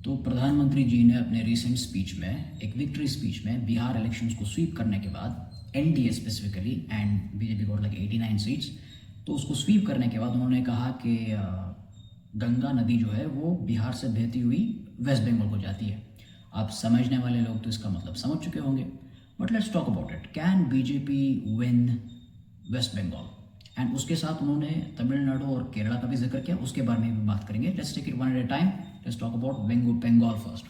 तो प्रधानमंत्री जी ने अपने रिसेंट स्पीच में, एक विक्ट्री स्पीच में, बिहार इलेक्शंस को स्वीप करने के बाद NDA specifically and BJP got like 89 seats, तो उसको स्वीप करने के बाद उन्होंने कहा कि गंगा नदी जो है वो बिहार से बहती हुई वेस्ट बंगाल को जाती है। आप समझने वाले लोग तो इसका मतलब समझ चुके होंगे, but let's talk about it. Can BJP win West Bengal? एंड उसके साथ उन्होंने तमिलनाडु और केरला का भी जिक्र किया, उसके बारे में भी बात करेंगे। Let's take it one at a time. Let's talk about Bengal first.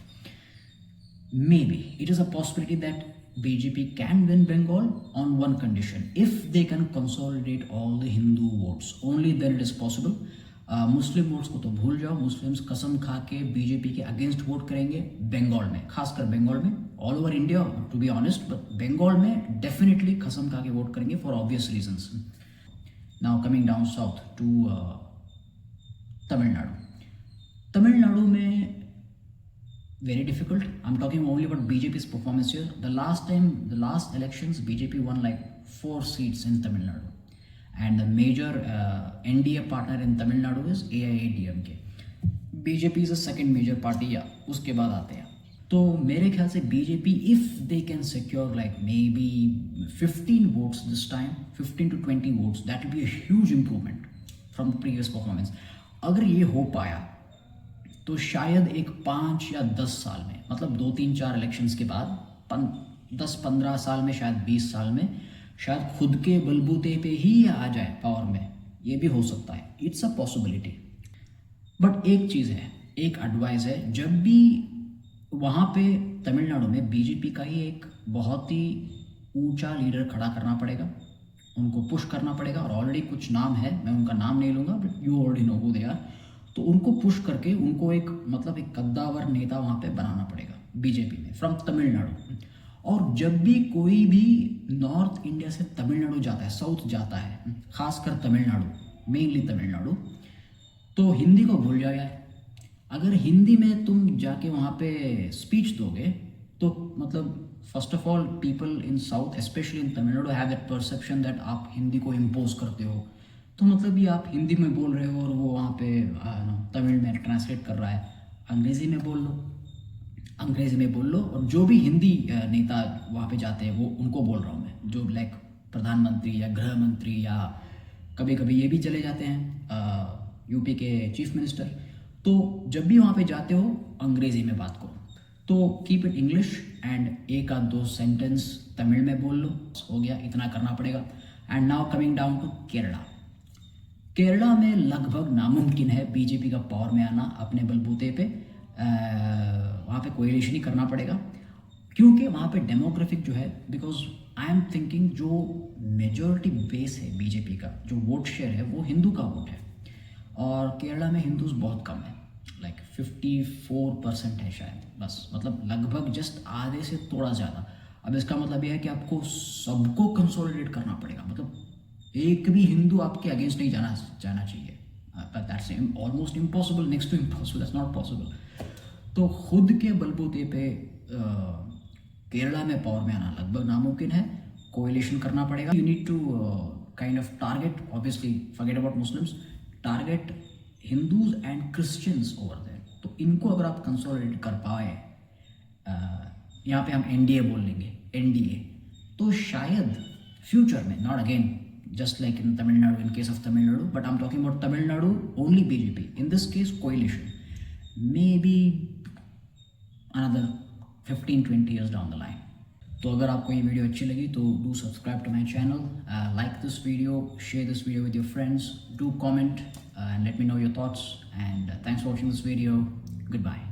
Maybe it is a possibility that BJP can win Bengal on one condition: if they can consolidate all the Hindu votes, only then it is possible. Muslim votes को तो भूल जाओ, Muslims कसम खा के BJP के against vote करेंगे बंगाल में, खासकर बंगाल में, all over India to be honest, but Bengal में डेफिनेटली कसम खा के वोट करेंगे for obvious reasons. Now coming down south to Tamil Nadu. Tamil Nadu में very difficult. I'm talking only about BJP's performance here. The last elections, BJP won like 4 seats in Tamil Nadu, and the major NDA partner in Tamil Nadu is AIADMK. BJP is the second major party, या उसके बाद आते हैं। तो मेरे ख्याल से BJP, if they can secure like maybe 15 votes this time, 15 to 20 votes, that will be a huge improvement from the previous performance. अगर ये हो पाया तो शायद एक 5 या 10 साल में, मतलब 2-3-4 इलेक्शंस के बाद 10-15 साल में, शायद 20 साल में, शायद खुद के बलबूते पे ही आ जाए पावर में। ये भी हो सकता है, इट्स अ पॉसिबिलिटी। बट एक चीज़ है, एक एडवाइस है, जब भी वहाँ पे तमिलनाडु में बीजेपी का ही एक बहुत ही ऊंचा लीडर खड़ा करना पड़ेगा, उनको पुश करना पड़ेगा। और ऑलरेडी कुछ नाम है, मैं उनका नाम नहीं लूँगा, but you already know who they are. तो उनको पुश करके उनको एक मतलब एक कद्दावर नेता वहाँ पे बनाना पड़ेगा बीजेपी में, फ्रॉम तमिलनाडु। और जब भी कोई भी नॉर्थ इंडिया से तमिलनाडु जाता है, साउथ जाता है, खासकर तमिलनाडु, मेनली तमिलनाडु, तो हिंदी को भूल जाओ यार। अगर हिंदी में तुम जाके वहाँ पे स्पीच दोगे तो मतलब first of all people in south specially in Tamil Nadu have that perception that आप हिंदी को इम्पोज करते हो। तो मतलब ये आप हिंदी में बोल रहे हो और वो वहाँ पे तमिल में ट्रांसलेट कर रहा है, अंग्रेज़ी में बोल लो, अंग्रेज़ी में बोल लो। और जो भी हिंदी नेता वहाँ पे जाते हैं वो उनको बोल रहा हूँ मैं, जो लाइक प्रधानमंत्री या गृह मंत्री, या कभी कभी ये भी चले जाते हैं यूपी के चीफ मिनिस्टर। तो जब भी वहाँ पे जाते हो अंग्रेज़ी में बात करो। तो कीप इट इंग्लिश एंड एक आध 2 सेंटेंस तमिल में बोल लो, हो गया, इतना करना पड़ेगा। And now coming down to Kerala. Kerala में लगभग नामुमकिन है बीजेपी का पावर में आना अपने बलबूते पे। वहाँ पे कोएलिशन ही करना पड़ेगा, क्योंकि वहाँ पे डेमोग्राफिक जो है, बिकॉज आई एम थिंकिंग जो मेजॉरिटी बेस है बीजेपी का, जो वोट शेयर है वो हिंदू का वोट है, और केरला में हिंदूज बहुत कम है, लाइक 54% है शायद, बस, मतलब लगभग जस्ट आधे से थोड़ा ज़्यादा। अब इसका मतलब यह है कि आपको सबको कंसोलिडेट करना पड़ेगा, मतलब एक भी हिंदू आपके अगेंस्ट नहीं जाना चाहिए। That's almost impossible, next to impossible, that's not possible. तो खुद के बलबूते पे केरला में पावर में आना लगभग नामुमकिन है, कोएलिशन करना पड़ेगा। You need to kind of target, obviously forget about Muslims, target Hindus and Christians over there. तो इनको अगर आप कंसोलिडेट कर पाए, यहाँ पे हम एनडीए बोल लेंगे, एनडीए, तो शायद फ्यूचर में, not again just like in Tamil Nadu, in case of Tamil Nadu, but I'm talking about Tamil Nadu, only BJP. In this case, coalition. Maybe another 15-20 years down the line. तो अगर आपको ये video अच्छी लगी तो do subscribe to my channel, like this video, share this video with your friends, do comment and let me know your thoughts, and thanks for watching this video. Goodbye.